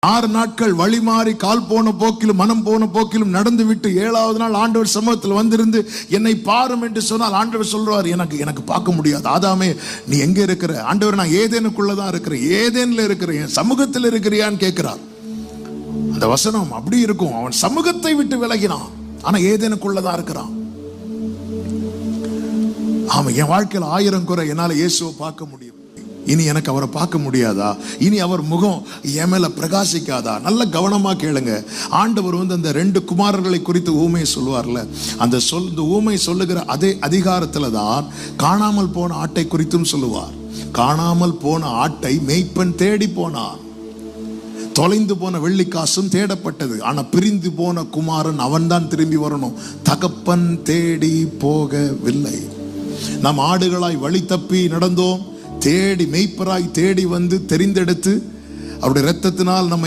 6 நாட்கள் வழி மாறி கால் போன போக்கிலும் மனம் போன போக்கிலும் நடந்து விட்டு 7வது நாள் ஆண்டவர் சமூகத்தில் வந்திருந்து என்னை பாரும் என்று சொன்னால் ஆண்டவர் சொல்றார், எனக்கு பார்க்க முடியாது. ஆதாமே, நீ எங்க இருக்கிற? ஆண்டவர், நான் ஏதேனுக்குள்ளதான் இருக்கிறேன். ஏதேன்ல இருக்கிறேன், என் சமூகத்தில் இருக்கிறியான்னு கேட்கிறார். அந்த வசனம் அப்படி இருக்கும். அவன் சமூகத்தை விட்டு விலகினான், ஆனா ஏதேனுக்குள்ளதான் இருக்கிறான். ஆமா, என் வாழ்க்கையில் 1000 குறை, என்னால இயேசுவை பார்க்க முடியும். இனி எனக்கு அவரை பார்க்க முடியாதா? இனி அவர் முகம் என் மேல பிரகாசிக்காதா? நல்ல கவனமா கேளுங்க. ஆண்டவர் அந்த 2 குமாரர்களை குறித்து ஊமையை சொல்லுவார்ல, அந்த ஊமை சொல்லுகிற அதே அதிகாரத்துல தான் காணாமல் போன ஆட்டை குறித்தும் சொல்லுவார். காணாமல் போன ஆட்டை மேய்ப்பன் தேடி போனார். தொலைந்து போன வெள்ளிக்காசும் தேடப்பட்டது. ஆனா பிரிந்து போன குமாரன் அவன் தான் திரும்பி வரணும். தகப்பன் தேடி போகவில்லை. நாம் ஆடுகளாய் வழி தப்பி நடந்தோம். தேடி மெய்ப்பராய் தேடி வந்து தெரிந்தெடுத்து அவருடைய இரத்தத்தினால் நம்மை